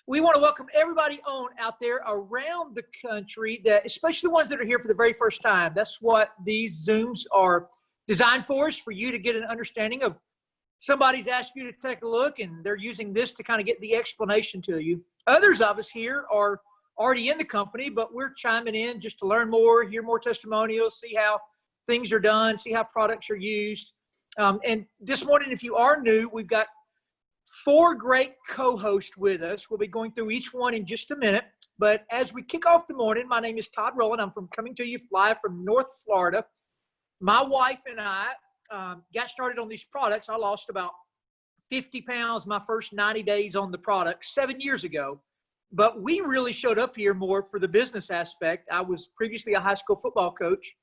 We want to welcome everybody on out there around the country, that especially the ones that are here for the very first time. That's what these Zooms are designed for, is for you to get an understanding of somebody's asked you to take a look, and they're using this to kind of get the explanation to you. Others of us here are already in the company, but we're chiming in just to learn more, hear more testimonials, see how things are done, see how products are used. And this morning, if you are new, we've got 4 great co-hosts with us. We'll be going through each one in just a minute. But as we kick off the morning, my name is Todd Rowland. I'm coming to you live from North Florida. My wife and I got started on these products. I lost about 50 pounds my first 90 days on the product 7 years ago. But we really showed up here more for the business aspect. I was previously a high school football coach.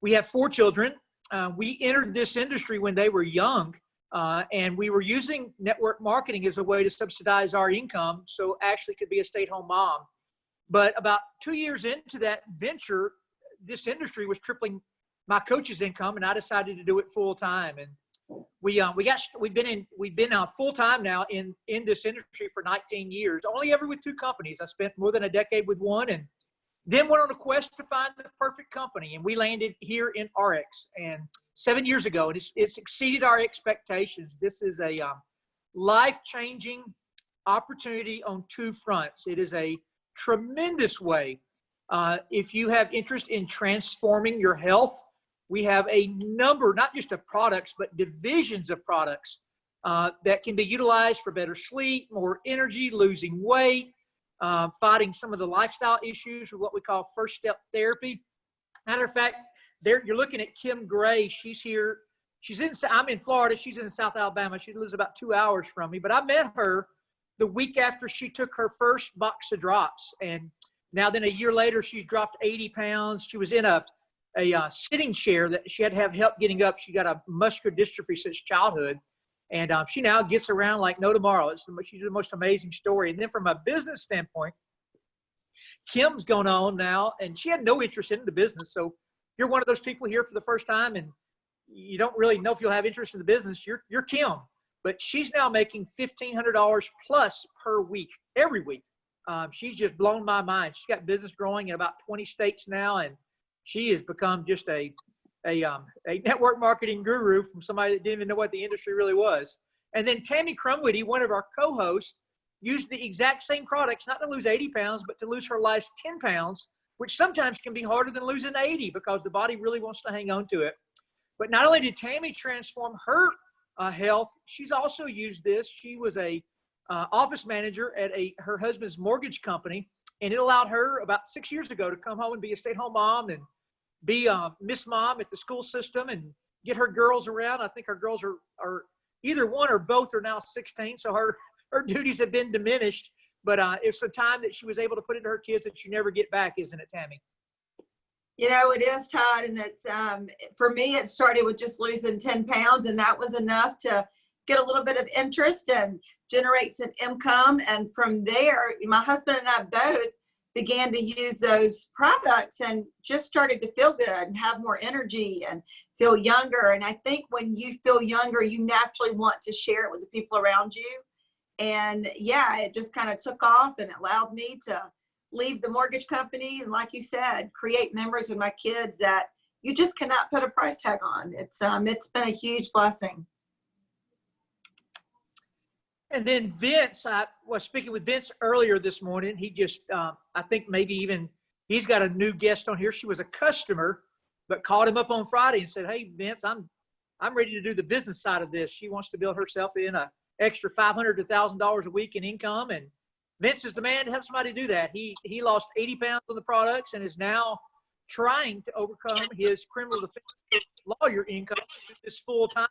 We have 4 children. We entered this industry when they were young. And we were using network marketing as a way to subsidize our income, so Ashley could be a stay-at-home mom. But about 2 years into that venture, this industry was tripling my coach's income, and I decided to do it full time. And we've been full time now in this industry for 19 years. Only ever with 2 companies. I spent more than a decade with one, and then went on a quest to find the perfect company, and we landed here in Ariix, and 7 years ago, and it's exceeded our expectations. This is a life-changing opportunity on 2 fronts. It is a tremendous way. If you have interest in transforming your health, we have a number, not just of products, but divisions of products that can be utilized for better sleep, more energy, losing weight, fighting some of the lifestyle issues with what we call first step therapy. Matter of fact, you're looking at Kim Gray. She's here. I'm in Florida. She's in South Alabama. She lives about 2 hours from me. But I met her the week after she took her first box of drops. And now then a year later, she's dropped 80 pounds. She was in a sitting chair that she had to have help getting up. She got a muscular dystrophy since childhood. And she now gets around like no tomorrow. She's the most amazing story. And then from a business standpoint, Kim's going on now, and she had no interest in the business. So you're one of those people here for the first time, and you don't really know if you'll have interest in the business. You're Kim, but she's now making $1,500 plus per week, every week. She's just blown my mind. She's got business growing in about 20 states now, and she has become just a network marketing guru from somebody that didn't even know what the industry really was. And then Tammy Crumwitty, one of our co-hosts, used the exact same products, not to lose 80 pounds, but to lose her last 10 pounds, which sometimes can be harder than losing 80 because the body really wants to hang on to it. But not only did Tammy transform her health, she's also used this. She was a office manager at her husband's mortgage company, and it allowed her about 6 years ago to come home and be a stay-at-home mom and be Miss Mom at the school system and get her girls around. I think her girls are either one or both are now 16, so her duties have been diminished. But it's a time that she was able to put into her kids that you never get back, isn't it, Tammy? You know, it is, Todd. And it's, for me, it started with just losing 10 pounds. And that was enough to get a little bit of interest and generate some income. And from there, my husband and I both began to use those products and just started to feel good and have more energy and feel younger. And I think when you feel younger, you naturally want to share it with the people around you. And yeah, it just kind of took off, and it allowed me to leave the mortgage company. And like you said, create memories with my kids that you just cannot put a price tag on. It's been a huge blessing. And then Vince, I was speaking with Vince earlier this morning. He just, I think maybe even he's got a new guest on here. She was a customer, but called him up on Friday and said, "Hey, Vince, I'm ready to do the business side of this." She wants to build herself in a extra $500 to $1,000 a week in income, and Vince is the man to help somebody do that. He lost 80 pounds on the products and is now trying to overcome his criminal defense lawyer income this full time.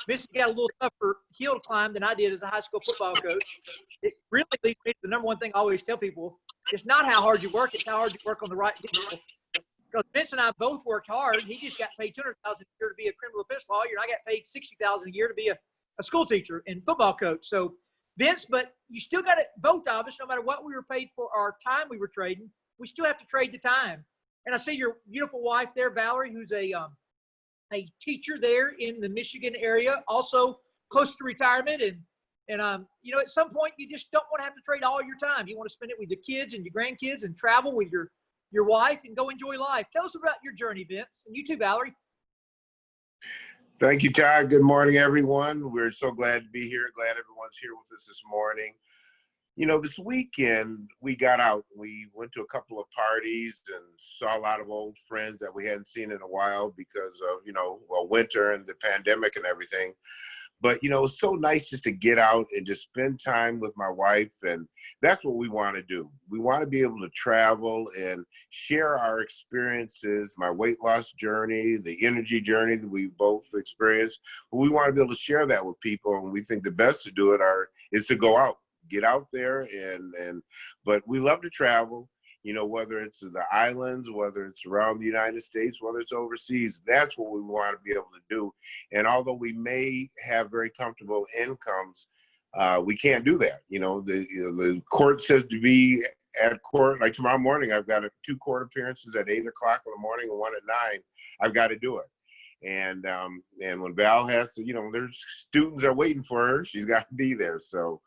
Vince got a little tougher hill to climb than I did as a high school football coach. It really leads me to the number one thing I always tell people: it's not how hard you work, it's how hard you work on the right people. Because Vince and I both worked hard. He just got paid $200,000 a year to be a criminal defense lawyer, and I got paid $60,000 a year to be a school teacher and football coach. So Vince, but you still got it, both of us, no matter what we were paid for our time we were trading, we still have to trade the time. And I see your beautiful wife there, Valerie, who's a teacher there in the Michigan area, also close to retirement. And And, at some point, you just don't want to have to trade all your time. You want to spend it with your kids and your grandkids and travel with your wife and go enjoy life. Tell us about your journey, Vince, and you too, Valerie. Thank you, Todd. Good morning, everyone. We're so glad to be here. Glad everyone's here with us this morning. This weekend we got out. We went to a couple of parties and saw a lot of old friends that we hadn't seen in a while because of, winter and the pandemic and everything. But, it's so nice just to get out and just spend time with my wife. And that's what we want to do. We want to be able to travel and share our experiences, my weight loss journey, the energy journey that we both experienced. We want to be able to share that with people. And we think the best to do it is to go out, get out there. But we love to travel. Whether it's the islands, whether it's around the United States, whether it's overseas, that's what we want to be able to do. And although we may have very comfortable incomes, we can't do that. The court says to be at court, like tomorrow morning, I've got 2 court appearances at 8 o'clock in the morning and 1 at 9. I've got to do it. And when Val has to, there's students are waiting for her. She's got to be there. So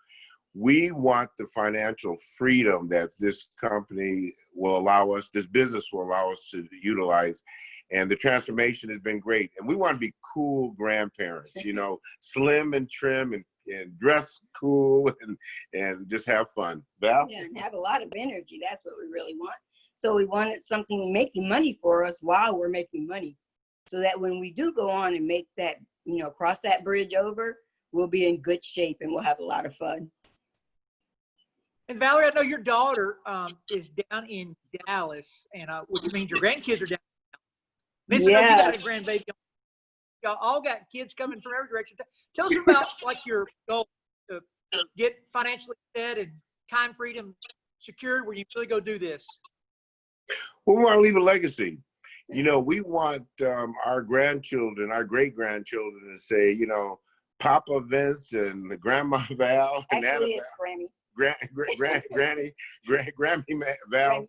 we want the financial freedom that this company will allow us, this business will allow us to utilize. And the transformation has been great. And we want to be cool grandparents, slim and trim and dress cool and just have fun. Val? Yeah, and have a lot of energy. That's what we really want. So we wanted something making money for us while we're making money. So that when we do go on and make that, cross that bridge over, we'll be in good shape and we'll have a lot of fun. And Valerie, I know your daughter is down in Dallas, and which means your grandkids are down. Vince, I know you got a grandbaby. Y'all all got kids coming from every direction. Tell us about your goal to get financially set and time freedom secured where you really go do this. Well, we want to leave a legacy. We want our grandchildren, our great grandchildren, to say, Papa Vince and Grandma Val and Actually, it's Grammy. Grammy Val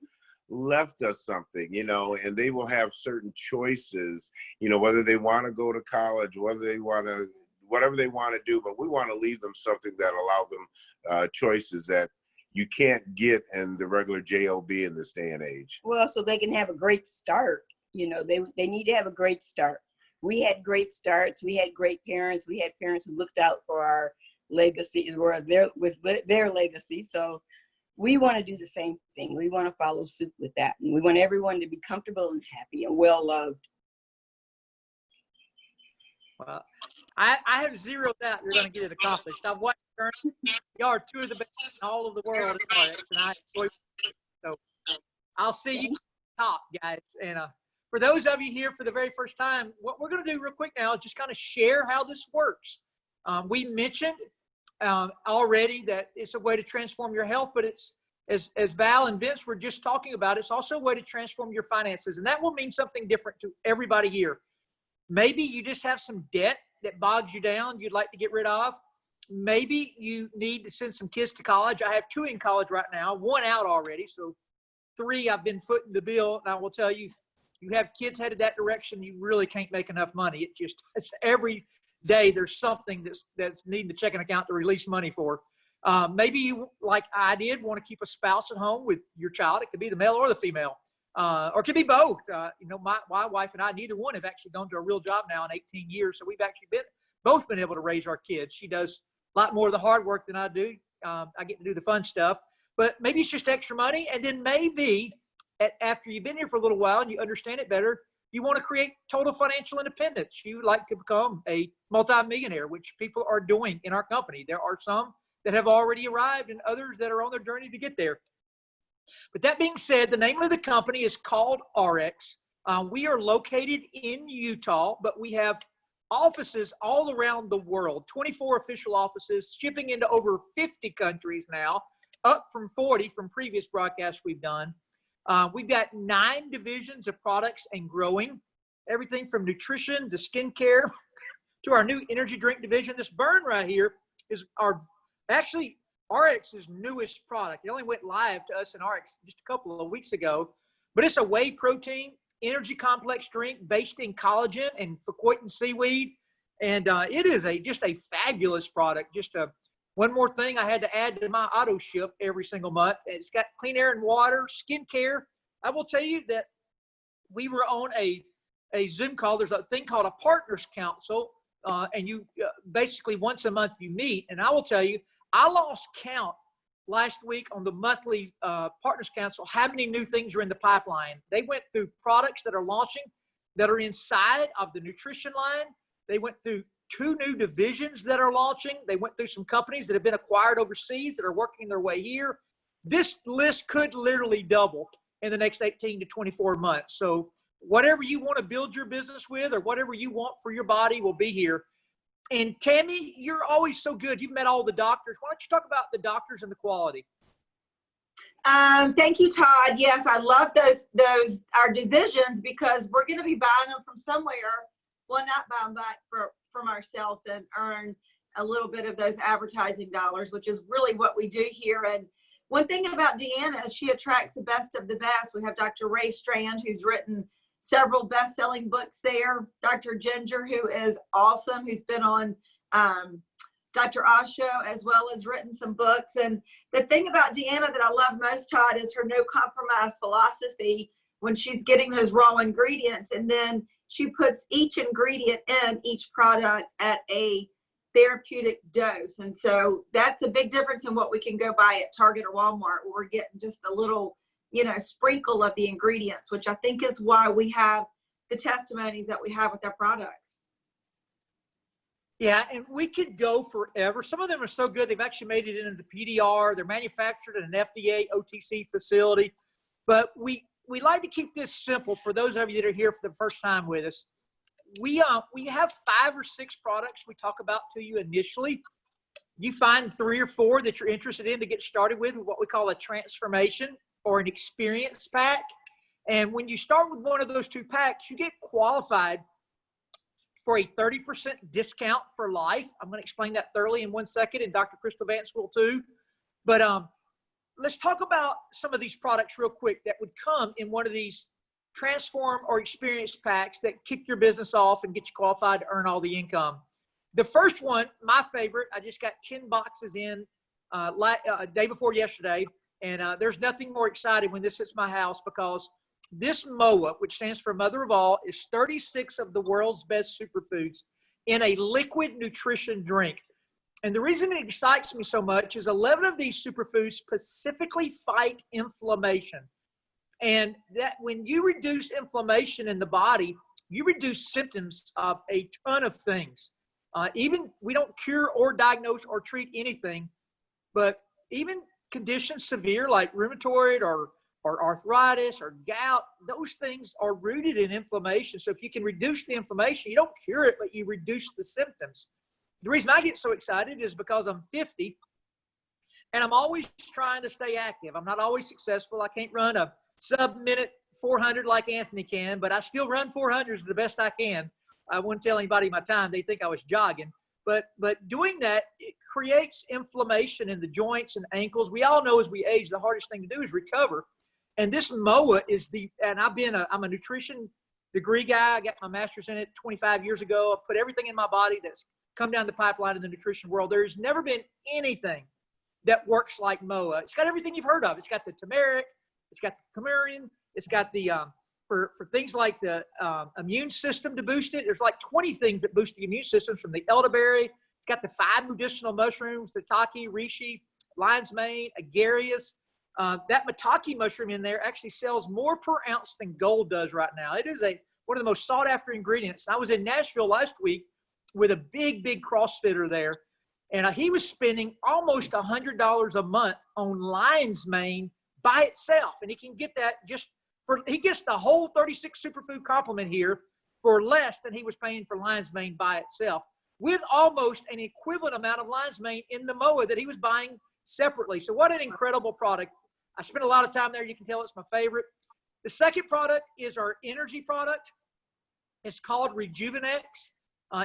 left us something, and they will have certain choices, whether they want to go to college, whatever they want to do, but we want to leave them something that allow them choices that you can't get in the regular job in this day and age. Well, so they can have a great start. They need to have a great start. We had great starts. We had great parents. We had parents who looked out for our legacy, or their legacy. So we want to do the same thing. We want to follow suit with that. And we want everyone to be comfortable and happy and well loved. Well, I have zero doubt you're going to get it accomplished. I've watched y'all are 2 of the best in all of the world at Ariix, and I enjoy it. So I'll see you top, guys. And for those of you here for the very first time, what we're going to do real quick now is just kind of share how this works. We mentioned already that it's a way to transform your health, but it's, as Val and Vince were just talking about, it's also a way to transform your finances. And that will mean something different to everybody here. Maybe you just have some debt that bogs you down you'd like to get rid of. Maybe you need to send some kids to college. I have 2 in college right now, 1 out already. So 3 I've been footing the bill. And I will tell you, you have kids headed that direction, you really can't make enough money. It's every day there's something that's needing the checking account to release money for. Maybe you, like I did, want to keep a spouse at home with your child. It could be the male or the female, or it could be both. My wife and I, neither one have actually gone to a real job now in 18 years. So we've actually both been able to raise our kids. She does a lot more of the hard work than I do. I get to do the fun stuff, but maybe it's just extra money. And then maybe after you've been here for a little while and you understand it better, you want to create total financial independence. You like to become a multimillionaire, which people are doing in our company. There are some that have already arrived and others that are on their journey to get there. But that being said, the name of the company is called Ariix. We are located in Utah, but we have offices all around the world, 24 official offices, shipping into over 50 countries now, up from 40 from previous broadcasts we've done. We've got 9 divisions of products and growing, everything from nutrition to skincare to our new energy drink division. This Burn right here is Ariix's newest product. It only went live to us in Ariix just a couple of weeks ago, but it's a whey protein energy complex drink based in collagen and Fucoitan seaweed. And it is just a fabulous product, just a One more thing I had to add to my auto ship every single month. It's got clean air and water, skincare. I will tell you that we were on a Zoom call. There's a thing called a partners council. And you basically once a month you meet. And I will tell you, I lost count last week on the monthly partners council, how many new things are in the pipeline. They went through products that are launching that are inside of the nutrition line. They went through 2 new divisions that are launching. They went through some companies that have been acquired overseas that are working their way here. This list could literally double in the next 18 to 24 months. So whatever you want to build your business with or whatever you want for your body will be here. And Tammy, you're always so good. You've met all the doctors. Why don't you talk about the doctors and the quality? Thank you, Todd. Yes, I love those our divisions because we're going to be buying them from somewhere. Well, not buy them back from ourselves and earn a little bit of those advertising dollars, which is really what we do here. And one thing about Deanna is she attracts the best of the best. We have Dr. Ray Strand, who's written several best-selling books there. Dr. Ginger, who is awesome, who's been on Dr. Oz show, as well as written some books. And the thing about Deanna that I love most, Todd, is her no compromise philosophy when she's getting those raw ingredients. And then she puts each ingredient in each product at a therapeutic dose. And so that's a big difference in what we can go buy at Target or Walmart, where we're getting just a little, sprinkle of the ingredients, which I think is why we have the testimonies that we have with our products. Yeah, and we could go forever. Some of them are so good, they've actually made it into the PDR. They're manufactured at an FDA OTC facility. But we like to keep this simple for those of you that are here for the first time with us. We have 5 or 6 products we talk about to you initially. You find 3 or 4 that you're interested in to get started with what we call a transformation or an experience pack. And when you start with one of those 2 packs, you get qualified for a 30% discount for life. I'm going to explain that thoroughly in 1 second, and Dr. Crystal Vance will too. But let's talk about some of these products real quick that would come in one of these transform or experience packs that kick your business off and get you qualified to earn all the income. The first one, my favorite, I just got 10 boxes in day before yesterday, and there's nothing more exciting when this hits my house because this MOA, which stands for Mother of All, is 36 of the world's best superfoods in a liquid nutrition drink. And the reason it excites me so much is 11 of these superfoods specifically fight inflammation. And that when you reduce inflammation in the body, you reduce symptoms of a ton of things. Even we don't cure or diagnose or treat anything, but even conditions severe like rheumatoid or arthritis or gout, those things are rooted in inflammation. So if you can reduce the inflammation, you don't cure it, but you reduce the symptoms. The reason I get so excited is because I'm 50 and I'm always trying to stay active. I'm not always successful. I can't run a sub-minute 400 like Anthony can, but I still run 400s the best I can. I wouldn't tell anybody my time. They think I was jogging. But doing that, it creates inflammation in the joints and ankles. We all know as we age, the hardest thing to do is recover. And this MOA is and I'm a nutrition degree guy. I got my master's in it 25 years ago. I put everything in my body that's come down the pipeline in the nutrition world. There's never been anything that works like MOA. It's got everything you've heard of. It's got the turmeric, it's got the coumarin, it's got the, for things like the immune system to boost it. There's like 20 things that boost the immune system, from the elderberry. It's got the 5 medicinal mushrooms, the taki, reishi, lion's mane, agaricus. That maitake mushroom in there actually sells more per ounce than gold does right now. It is one of the most sought after ingredients. I was in Nashville last week with a big CrossFitter there, and he was spending almost $100 a month on lion's mane by itself. And he can get that he gets the whole 36 superfood complement here for less than he was paying for lion's mane by itself, with almost an equivalent amount of lion's mane in the MOA that he was buying separately. So what an incredible product. I spent a lot of time there. You can tell it's my favorite. The second product is our energy product. It's called Rejuvenex.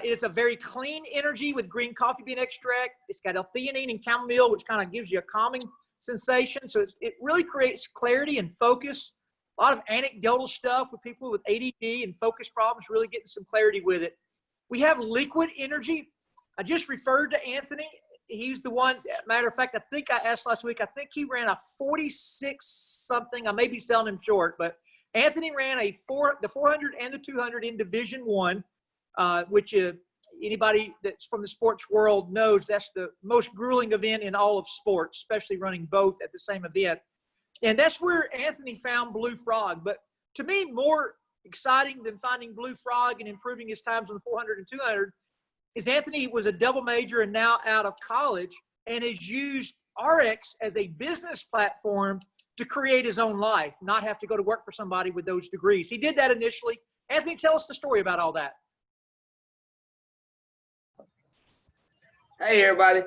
It is a very clean energy with green coffee bean extract. It's got L-theanine and chamomile, which kind of gives you a calming sensation. So it really creates clarity and focus. A lot of anecdotal stuff with people with ADD and focus problems, really getting some clarity with it. We have liquid energy. I just referred to Anthony. He's the one. Matter of fact, I think I asked last week. I think he ran a 46 something. I may be selling him short, but Anthony ran the 400 and the 200 in Division One, which anybody that's from the sports world knows that's the most grueling event in all of sports, especially running both at the same event. And that's where Anthony found Blue Frog. But to me, more exciting than finding Blue Frog and improving his times on the 400 and 200 is Anthony was a double major and now out of college and has used Ariix as a business platform to create his own life, not have to go to work for somebody with those degrees. He did that initially. Anthony, tell us the story about all that. Hey, everybody.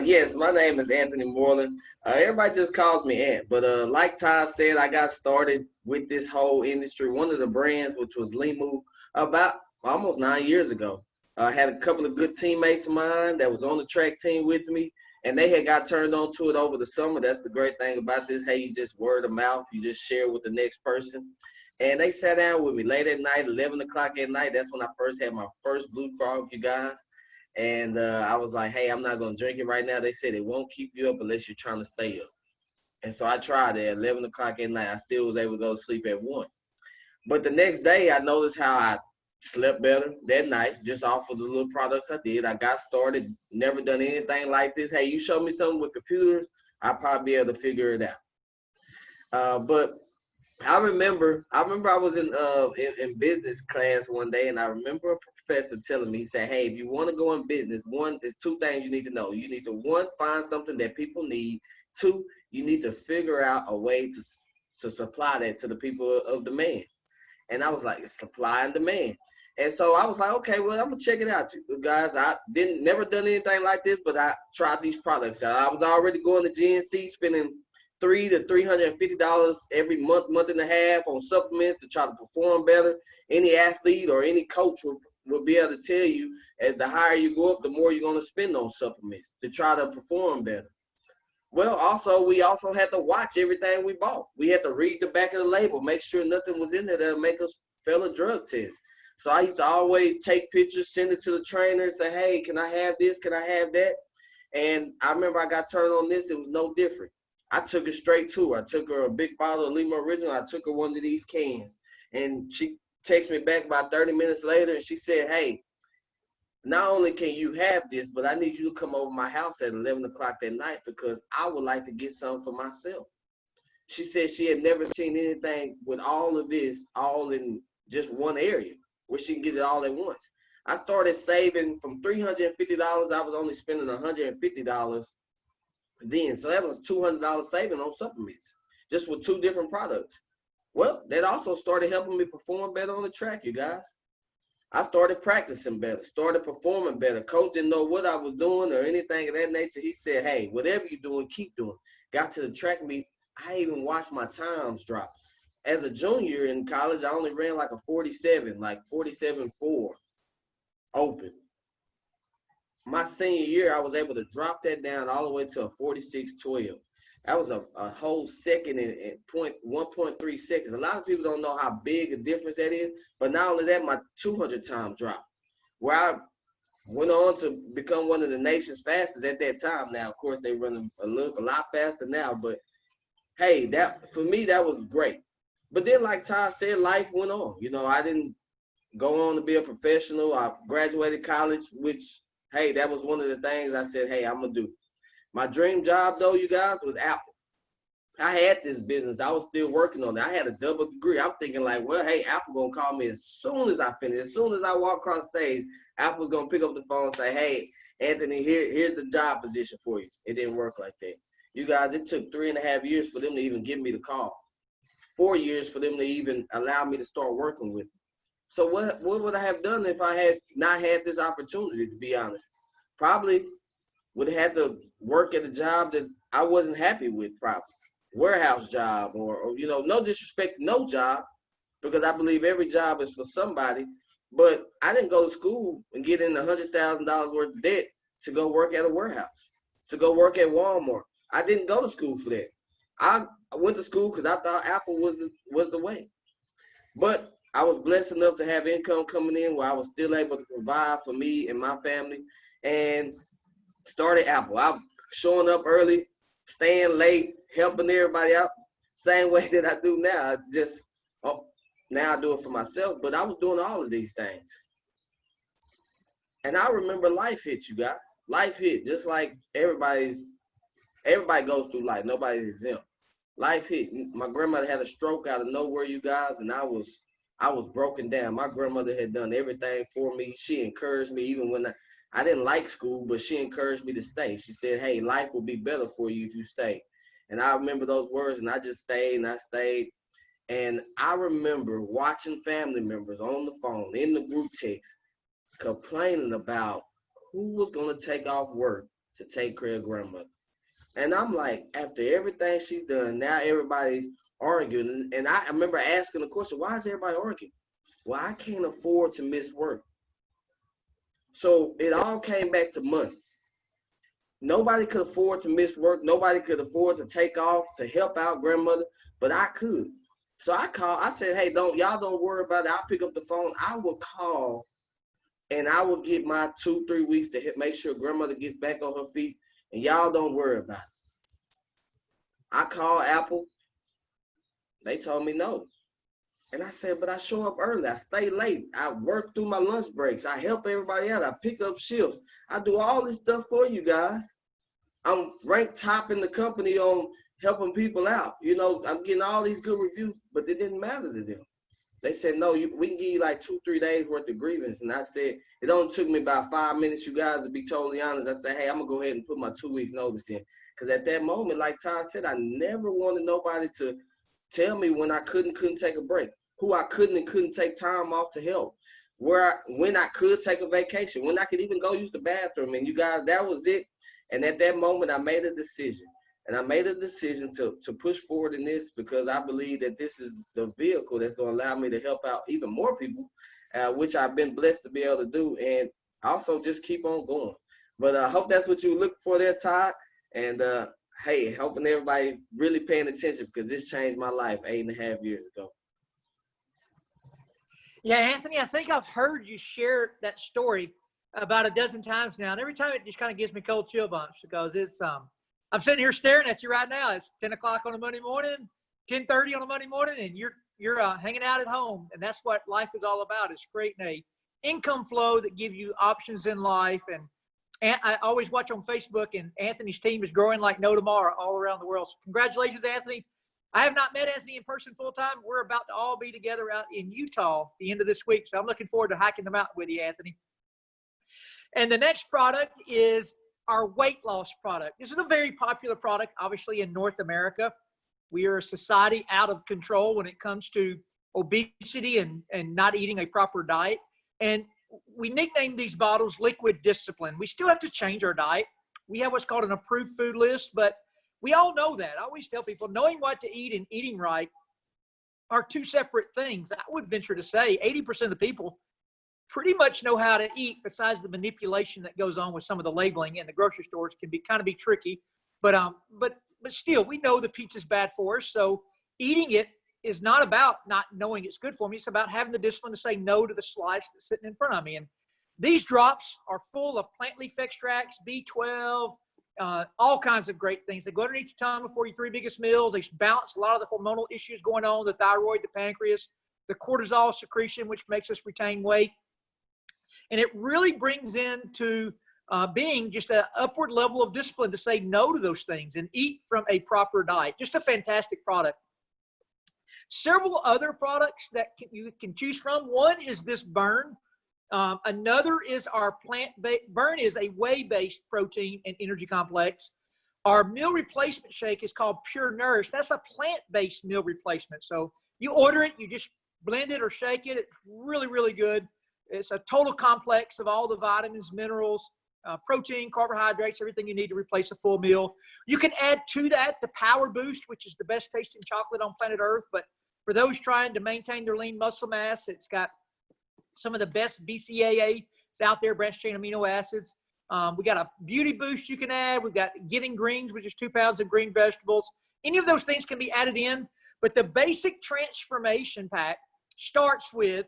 Yes, my name is Anthony Moreland. Everybody just calls me Ant, but like Todd said, I got started with this whole industry, one of the brands, which was Limu, about almost 9 years ago. I had a couple of good teammates of mine that was on the track team with me, and they had got turned on to it over the summer. That's the great thing about this. Hey, you just word of mouth. You just share with the next person. And they sat down with me late at night, 11 o'clock at night. That's when I first had my first Blue Frog, you guys. And I was like, hey, I'm not going to drink it right now. They said it won't keep you up unless you're trying to stay up. And so I tried it at 11 o'clock at night. I still was able to go to sleep at 1. But the next day, I noticed how I slept better that night, just off of the little products I did. I got started, never done anything like this. Hey, you show me something with computers, I'll probably be able to figure it out. But I remember I was in business class one day, and I remember a professor telling me, he said, hey, if you want to go in business, there's 2 things you need to know. You need to, 1, find something that people need. 2, you need to figure out a way to supply that to the people of demand. And I was like, it's supply and demand. And so I was like, okay, well, I'm gonna check it out, guys. I never done anything like this, but I tried these products out. I was already going to GNC, spending $300 to $350 every month and a half on supplements to try to perform better. Any athlete or any coach will be able to tell you, as the higher you go up, the more you're going to spend on supplements to try to perform better. Well, we also had to watch everything we bought. We had to read the back of the label, make sure nothing was in there that'll make us fail a drug test. So I used to always take pictures, send it to the trainer, and say, hey, can I have this? Can I have that? And I remember I got turned on this. It was no different. I took it straight to her. I took her a big bottle of Lima Original. I took her one of these cans. And she texted me back about 30 minutes later, and she said, hey, not only can you have this, but I need you to come over my house at 11 o'clock that night because I would like to get some for myself. She said she had never seen anything with all of this all in just one area where she can get it all at once. I started saving from $350. I was only spending $150 then. So that was $200 saving on supplements just with 2 different products. Well, that also started helping me perform better on the track, you guys. I started practicing better, started performing better. Coach didn't know what I was doing or anything of that nature. He said, hey, whatever you're doing, keep doing. Got to the track meet. I even watched my times drop. As a junior in college, I only ran like a 47, like 47.4 open. My senior year, I was able to drop that down all the way to a 46.12. That was a whole second and 1.3 seconds. A lot of people don't know how big a difference that is. But not only that, my 200 time dropped, where I went on to become one of the nation's fastest at that time. Now, of course, they run a lot faster now. But hey, that for me, that was great. But then, like Todd said, life went on. You know, I didn't go on to be a professional. I graduated college, which, hey, that was one of the things I said, hey, I'm going to do. My dream job, though, you guys, was Apple. I had this business. I was still working on it. I had a double degree. I'm thinking like, well, hey, Apple going to call me as soon as I finish. As soon as I walk across the stage, Apple's going to pick up the phone and say, hey, Anthony, here's a job position for you. It didn't work like that. You guys, it took 3.5 years for them to even give me the call. 4 years for them to even allow me to start working with them. So what would I have done if I had not had this opportunity, to be honest? Probably would have had to work at a job that I wasn't happy with, probably. Warehouse job or you know, no disrespect to no job, because I believe every job is for somebody. But I didn't go to school and get in $100,000 worth of debt to go work at a warehouse, to go work at Walmart. I didn't go to school for that. I went to school because I thought Apple was the way. But I was blessed enough to have income coming in where I was still able to provide for me and my family. And Started Apple. I'm showing up early, staying late, helping everybody out. Same way that I do now. Now I do it for myself, but I was doing all of these things. And I remember life hit, you guys. Life hit, just like everybody goes through life. Nobody's exempt. Life hit. My grandmother had a stroke out of nowhere, you guys, and I was broken down. My grandmother had done everything for me. She encouraged me even when I didn't like school, but she encouraged me to stay. She said, hey, life will be better for you if you stay. And I remember those words, and I just stayed and I stayed. And I remember watching family members on the phone, in the group text, complaining about who was going to take off work to take care of grandmother. And I'm like, after everything she's done, now everybody's arguing. And I remember asking the question, why is everybody arguing? Well, I can't afford to miss work. So it all came back to money. Nobody could afford to miss work. Nobody could afford to take off to help out grandmother, but I could. So I said, hey, y'all don't worry about it. I'll pick up the phone. I will call and I will get my 2-3 weeks to make sure grandmother gets back on her feet, and y'all don't worry about it. I called Apple. They told me no. And I said, but I show up early. I stay late. I work through my lunch breaks. I help everybody out. I pick up shifts. I do all this stuff for you guys. I'm ranked top in the company on helping people out. You know, I'm getting all these good reviews, but it didn't matter to them. They said, no, we can give you like 2-3 days worth of grievance. And I said, it only took me about 5 minutes, you guys, to be totally honest. I said, hey, I'm going to go ahead and put my 2 weeks notice in. Because at that moment, like Todd said, I never wanted nobody to tell me when I couldn't take a break, who I couldn't and couldn't take time off to help, when I could take a vacation, when I could even go use the bathroom. And you guys, that was it. And at that moment, I made a decision. And I made a decision to push forward in this because I believe that this is the vehicle that's going to allow me to help out even more people, which I've been blessed to be able to do, and also just keep on going. But I hope that's what you look for there, Todd. And hey, helping everybody really paying attention because this changed my life 8.5 years ago. Yeah, Anthony, I think I've heard you share that story about a dozen times now. And every time it just kind of gives me cold chill bumps because it's I'm sitting here staring at you right now. It's 10 o'clock on a Monday morning, 10:30 on a Monday morning, and you're hanging out at home. And that's what life is all about, is creating a income flow that gives you options in life. And I always watch on Facebook, and Anthony's team is growing like no tomorrow all around the world. So congratulations, Anthony. I have not met Anthony in person full time. We're about to all be together out in Utah at the end of this week. So I'm looking forward to hiking the mountain with you, Anthony. And the next product is our weight loss product. This is a very popular product, obviously, in North America. We are a society out of control when it comes to obesity and not eating a proper diet. And we nickname these bottles Liquid Discipline. We still have to change our diet. We have what's called an approved food list, but we all know that. I always tell people knowing what to eat and eating right are two separate things. I would venture to say 80% of the people pretty much know how to eat, besides the manipulation that goes on with some of the labeling in the grocery stores can be kind of be tricky. But still, we know the pizza's bad for us. So eating it is not about not knowing it's good for me. It's about having the discipline to say no to the slice that's sitting in front of me. And these drops are full of plant leaf extracts, B12, all kinds of great things. They go underneath your tongue before your 3 biggest meals. They balance a lot of the hormonal issues going on, the thyroid, the pancreas, the cortisol secretion, which makes us retain weight. And it really brings into being just an upward level of discipline to say no to those things and eat from a proper diet. Just a fantastic product. Several other products that you can choose from. One is this Burn. Another is our plant-based. Burn is a whey-based protein and energy complex. Our meal replacement shake is called Pure Nourish. That's a plant-based meal replacement. So you order it, you just blend it or shake it. It's really, really good. It's a total complex of all the vitamins, minerals, protein, carbohydrates, everything you need to replace a full meal. You can add to that the Power Boost, which is the best tasting chocolate on planet Earth. But for those trying to maintain their lean muscle mass, it's got some of the best BCAAs out there, branched chain amino acids. We got a Beauty Boost you can add. We've got Giving Greens, which is 2 pounds of green vegetables. Any of those things can be added in. But the basic transformation pack starts with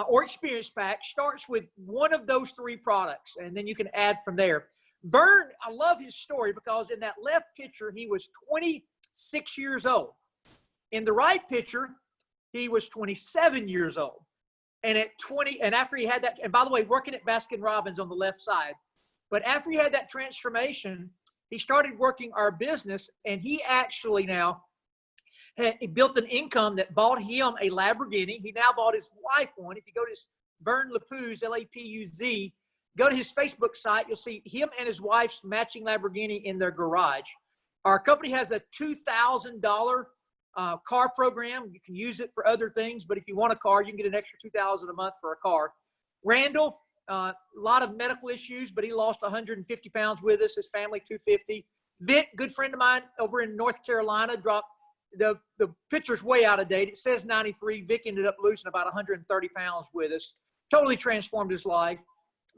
or experience pack starts with one of those 3 products, and then you can add from there. Vern, I love his story because in that left picture, he was 26 years old. In the right picture, he was 27 years old. And at 20, and after he had that, and by the way, working at Baskin Robbins on the left side, but after he had that transformation, he started working our business, and he actually now he built an income that bought him a Lamborghini. He now bought his wife one. If you go to his Vern Lapuz, L-A-P-U-Z, go to his Facebook site, you'll see him and his wife's matching Lamborghini in their garage. Our company has a $2,000 car program. You can use it for other things, but if you want a car, you can get an extra $2,000 a month for a car. Randall, a lot of medical issues, but he lost 150 pounds with us. His family, 250. Vic, good friend of mine over in North Carolina, dropped the picture's way out of date. It says 93. Vic ended up losing about 130 pounds with us. Totally transformed his life.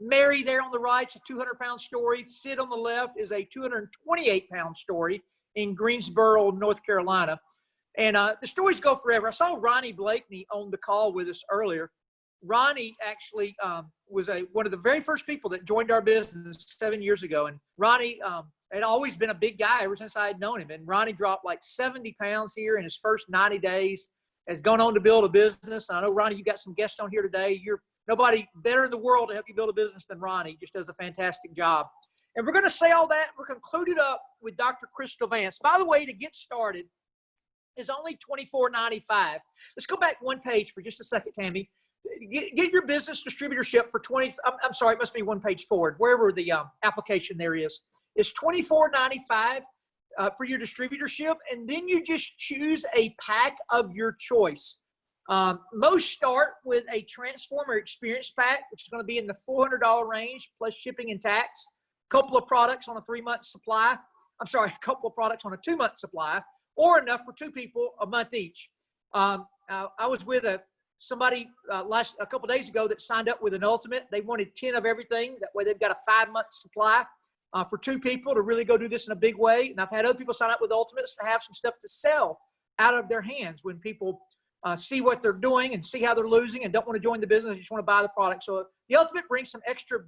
Mary there on the right, is a 200-pound story. Sid on the left is a 228-pound story in Greensboro, North Carolina. And the stories go forever. I saw Ronnie Blakeney on the call with us earlier. Ronnie actually was one of the very first people that joined our business 7 years ago. And Ronnie had always been a big guy ever since I had known him. And Ronnie dropped like 70 pounds here in his first 90 days, has gone on to build a business. And I know, Ronnie, you got some guests on here today. You're nobody better in the world to help you build a business than Ronnie. He just does a fantastic job. And we're going to say all that. We're concluded up with Dr. Crystal Vance. By the way, to get started is only $24.95. Let's go back one page for just a second, Tammy. Get your business distributorship for I'm sorry, it must be one page forward, wherever the application there is. It's $24.95 for your distributorship, and then you just choose a pack of your choice. Most start with a Transformer Experience Pack, which is going to be in the $400 range, plus shipping and tax. A couple of products on a 3-month supply. I'm sorry, a couple of products on a 2-month supply, or enough for 2 people a month each. I was with somebody a couple days ago that signed up with an Ultimate. They wanted 10 of everything. That way they've got a 5-month supply for 2 people to really go do this in a big way. And I've had other people sign up with Ultimates to have some stuff to sell out of their hands when people see what they're doing and see how they're losing and don't want to join the business, just want to buy the product. So the Ultimate brings some extra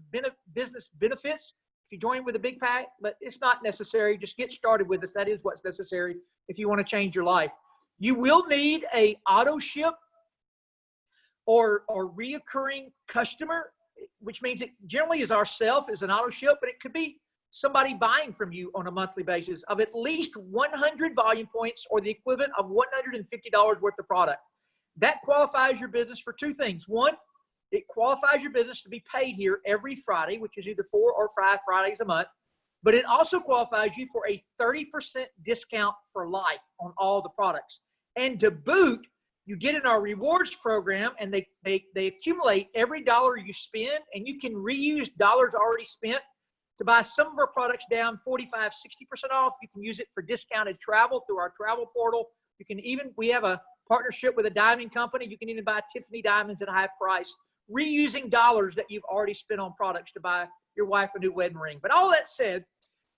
business benefits if you join with a big pack, but it's not necessary. Just get started with us. That is what's necessary if you want to change your life. You will need a auto ship or reoccurring customer, which means it generally is ourself as an auto ship, but it could be somebody buying from you on a monthly basis of at least 100 volume points or the equivalent of $150 worth of product. That qualifies your business for 2 things. One, it qualifies your business to be paid here every Friday, which is either 4 or 5 Fridays a month. But it also qualifies you for a 30% discount for life on all the products. And to boot, you get in our rewards program, and they accumulate every dollar you spend, and you can reuse dollars already spent to buy some of our products down 45, 60% off. You can use it for discounted travel through our travel portal. You can even, we have a partnership with a diamond company. You can even buy Tiffany diamonds at a high price, reusing dollars that you've already spent on products to buy your wife a new wedding ring. But all that said,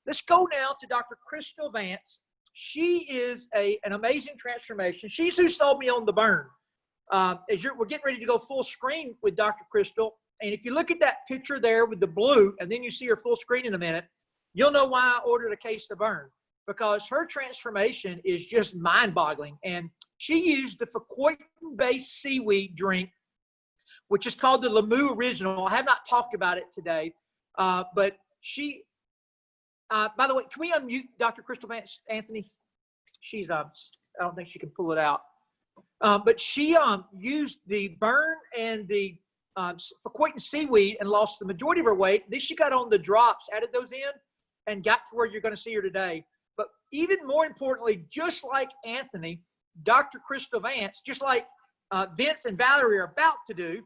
let's go now to Dr. Crystal Vance. She is an amazing transformation. She's who sold me on the burn. We're getting ready to go full screen with Dr. Crystal. And if you look at that picture there with the blue, and then you see her full screen in a minute, you'll know why I ordered a case of burn, because her transformation is just mind-boggling. And she used the Fuquoian-based seaweed drink, which is called the Lemu Original. I have not talked about it today, but she, by the way, can we unmute Dr. Crystal Vance, Anthony? She's, I don't think she can pull it out. But she used the burn and the Fuquoian seaweed and lost the majority of her weight. Then she got on the drops, added those in, and got to where you're going to see her today. But even more importantly, just like Anthony, Dr. Crystal Vance, just like Vince and Valerie are about to do,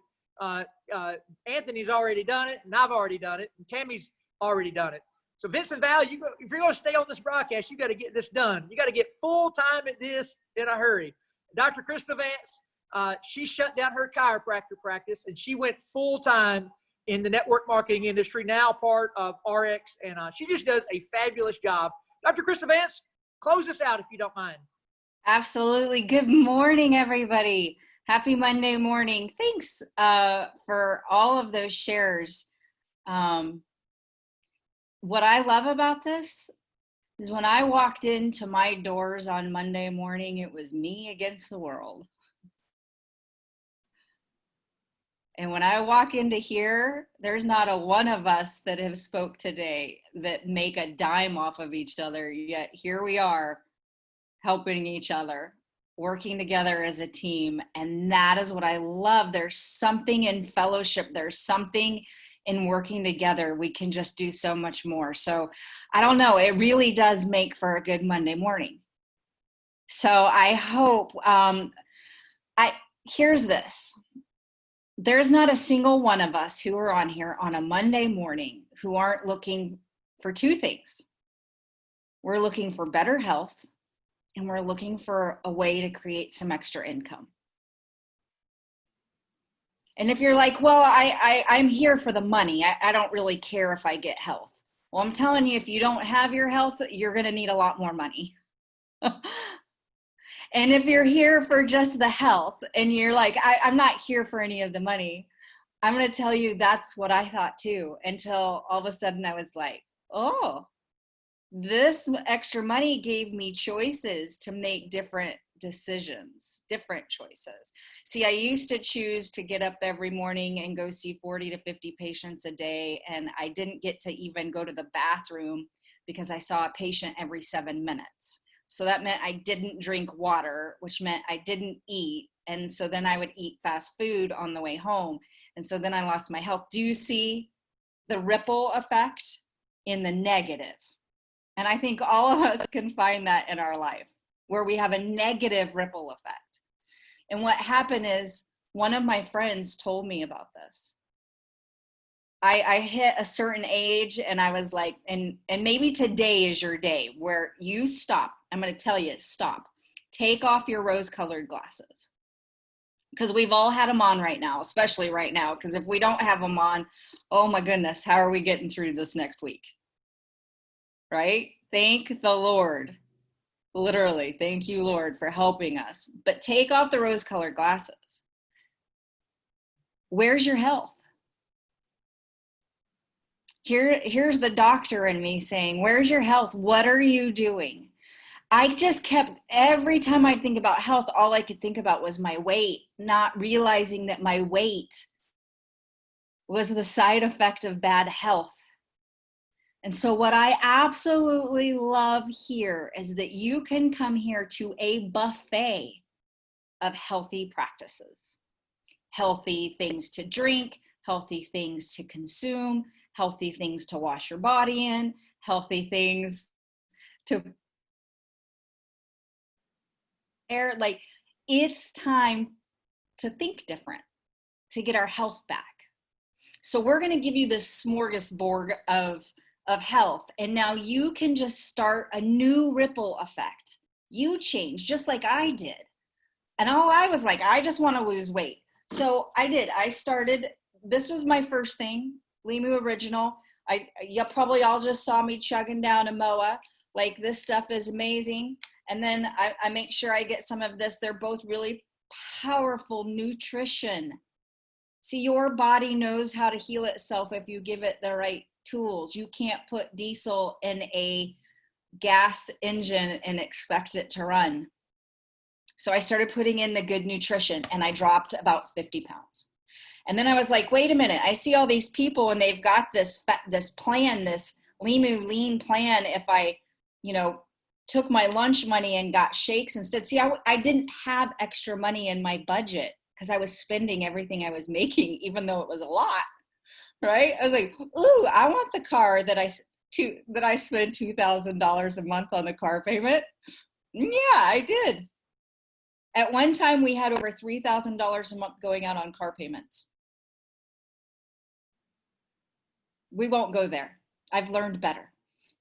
Anthony's already done it, and I've already done it, and Tammy's already done it. So Vince and Val, if you're going to stay on this broadcast, you got to get this done. You got to get full time at this in a hurry. Dr. Crystal Vance, she shut down her chiropractor practice, and she went full time in the network marketing industry, now part of Ariix, and she just does a fabulous job. Dr. Crystal Vance, close us out if you don't mind. Absolutely. Good morning, everybody. Happy Monday morning. Thanks for all of those shares. what I love about this is when I walked into my doors on Monday morning, it was me against the world. And when I walk into here, there's not a one of us that have spoke today that make a dime off of each other, yet here we are helping each other, working together as a team. And that is what I love. There's something in fellowship. There's something in working together. We can just do so much more. So I don't know, it really does make for a good Monday morning. So I hope, here's this. There's not a single one of us who are on here on a Monday morning who aren't looking for two things. We're looking for better health, and we're looking for a way to create some extra income. And if you're like, well, I'm here for the money. I don't really care if I get health. Well, I'm telling you, if you don't have your health, you're going to need a lot more money. And if you're here for just the health and you're like, I'm not here for any of the money, I'm going to tell you that's what I thought too, until all of a sudden I was like, oh, this extra money gave me choices to make different decisions, different choices. See, I used to choose to get up every morning and go see 40 to 50 patients a day, and I didn't get to even go to the bathroom because I saw a patient every 7 minutes. So that meant I didn't drink water, which meant I didn't eat. And so then I would eat fast food on the way home. And so then I lost my health. Do you see the ripple effect in the negative? And I think all of us can find that in our life where we have a negative ripple effect. And what happened is one of my friends told me about this. I hit a certain age and I was like, and maybe today is your day where you stop. I'm going to tell you, stop. Take off your rose-colored glasses. Because we've all had them on right now, especially right now. Because if we don't have them on, oh my goodness, how are we getting through this next week? Right? Thank the Lord. Literally, thank you, Lord, for helping us. But take off the rose-colored glasses. Where's your health? Here's the doctor in me saying, where's your health? What are you doing? I just kept, every time I think about health, all I could think about was my weight, not realizing that my weight was the side effect of bad health. And so what I absolutely love here is that you can come here to a buffet of healthy practices, healthy things to drink, healthy things to consume, healthy things to wash your body in, healthy things to air. Like, it's time to think different, to get our health back. So we're going to give you this smorgasbord of health. And now you can just start a new ripple effect. You change just like I did. And all I was like, I just want to lose weight. So I did. I started, this was my first thing, Limu Original. You probably all just saw me chugging down a MOA. Like, this stuff is amazing. And then I make sure I get some of this. They're both really powerful nutrition. See, your body knows how to heal itself if you give it the right tools. You can't put diesel in a gas engine and expect it to run. So I started putting in the good nutrition and I dropped about 50 pounds. And then I was like, wait a minute, I see all these people and they've got this plan, this Limu lean plan. If I, took my lunch money and got shakes instead. See, I didn't have extra money in my budget because I was spending everything I was making, even though it was a lot, right? I was like, ooh, I want the car that I spend $2,000 a month on the car payment. Yeah, I did. At one time, we had over $3,000 a month going out on car payments. We won't go there. I've learned better.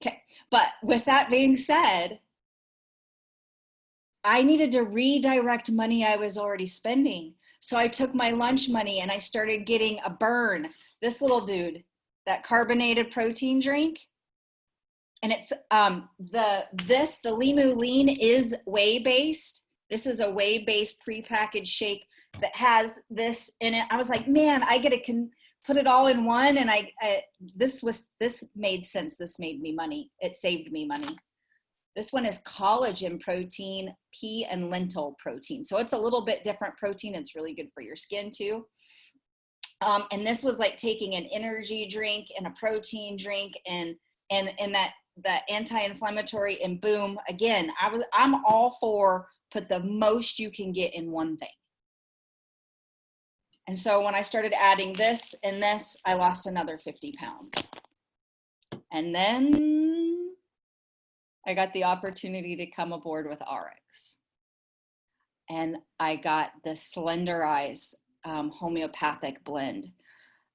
Okay, but with that being said, I needed to redirect money I was already spending. So I took my lunch money and I started getting a burn. This little dude, that carbonated protein drink. And it's the Limu Lean is whey-based. This is a whey-based prepackaged shake that has this in it. I was like, man, I get to put it all in one, and this made sense. This made me money. It saved me money. This one is collagen protein, pea and lentil protein. So it's a little bit different protein. It's really good for your skin too. And this was like taking an energy drink and a protein drink and that anti-inflammatory, and boom, again, I'm all for put the most you can get in one thing. And so when I started adding this and this, I lost another 50 pounds. And then I got the opportunity to come aboard with Ariix. And I got the Slenderize homeopathic blend.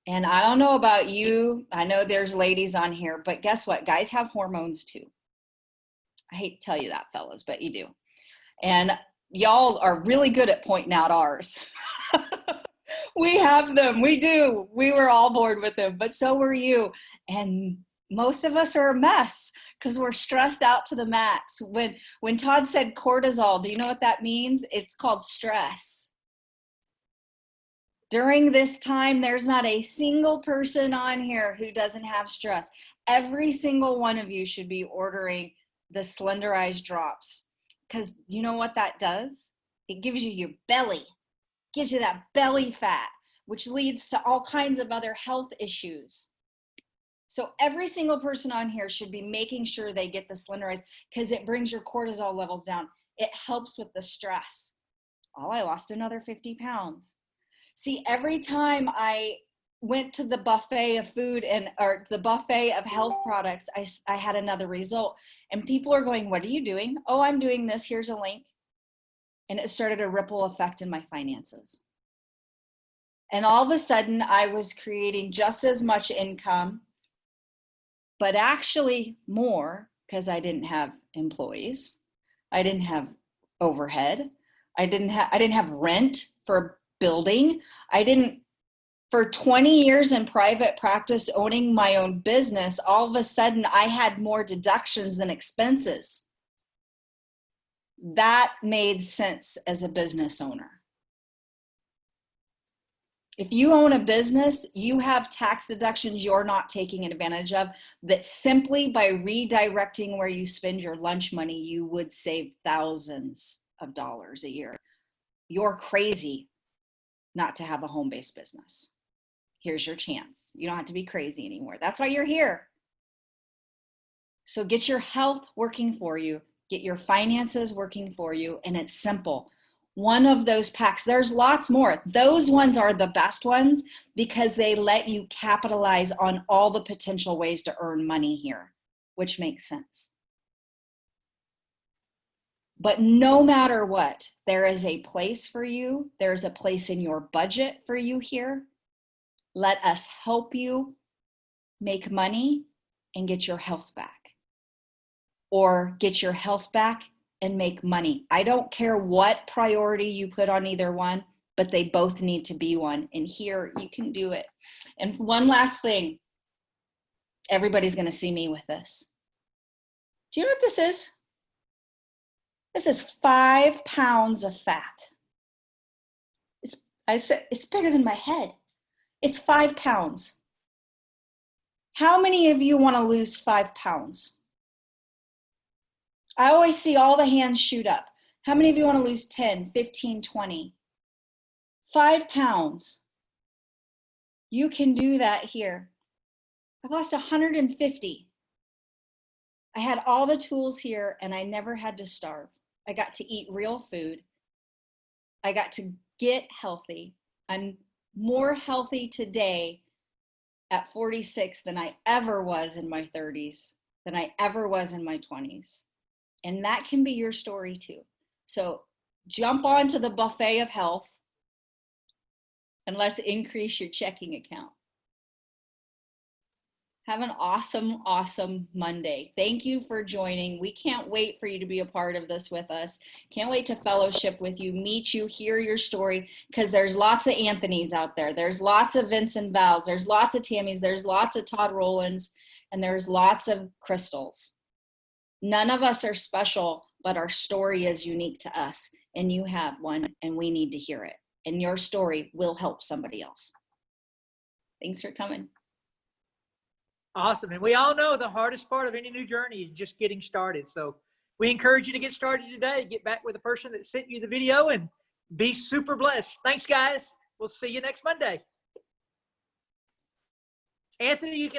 And I don't know about you. I know there's ladies on here, but guess what? Guys have hormones too. I hate to tell you that, fellas, but you do. And y'all are really good at pointing out ours. We have them. We do. We were all bored with them, but so were you. And most of us are a mess because we're stressed out to the max. When Todd said cortisol, do you know what that means? It's called stress. During this time, there's not a single person on here who doesn't have stress. Every single one of you should be ordering the Slenderize drops, because you know what that does? It gives you your belly, gives you that belly fat, which leads to all kinds of other health issues. So every single person on here should be making sure they get the Slenderize because it brings your cortisol levels down. It helps with the stress. Oh, I lost another 50 pounds. See, every time I went to the buffet of food or the buffet of health products, I had another result. And people are going, what are you doing? Oh, I'm doing this. Here's a link. And it started a ripple effect in my finances. And all of a sudden, I was creating just as much income, but actually more, because I didn't have employees. I didn't have overhead. I didn't have rent for building. For 20 years in private practice, owning my own business, all of a sudden I had more deductions than expenses. That made sense as a business owner. If you own a business, you have tax deductions you're not taking advantage of that simply by redirecting where you spend your lunch money, you would save thousands of dollars a year. You're crazy not to have a home-based business. Here's your chance. You don't have to be crazy anymore. That's why you're here. So get your health working for you, get your finances working for you, and it's simple. One of those packs, there's lots more. Those ones are the best ones because they let you capitalize on all the potential ways to earn money here, which makes sense. But no matter what, there is a place for you. There's a place in your budget for you here. Let us help you make money and get your health back. Or get your health back and make money. I don't care what priority you put on either one, but they both need to be one. And here you can do it. And one last thing, everybody's going to see me with this. Do you know what this is? This is 5 pounds of fat. It's bigger than my head. It's 5 pounds. How many of you want to lose 5 pounds? I always see all the hands shoot up. How many of you want to lose 10, 15, 20? 5 pounds. You can do that here. I've lost 150. I had all the tools here and I never had to starve. I got to eat real food. I got to get healthy. I'm more healthy today at 46 than I ever was in my 30s, than I ever was in my 20s. And that can be your story too. So jump onto the buffet of health and let's increase your checking account. Have an awesome, awesome Monday. Thank you for joining. We can't wait for you to be a part of this with us. Can't wait to fellowship with you, meet you, hear your story, because there's lots of Anthonys out there. There's lots of Vince and Vals. There's lots of Tammys. There's lots of Todd Rowlands, and there's lots of Crystals. None of us are special, but our story is unique to us, and you have one, and we need to hear it. And your story will help somebody else. Thanks for coming. Awesome. And we all know the hardest part of any new journey is just getting started. So we encourage you to get started today. Get back with the person that sent you the video and be super blessed. Thanks, guys. We'll see you next Monday. Anthony, you can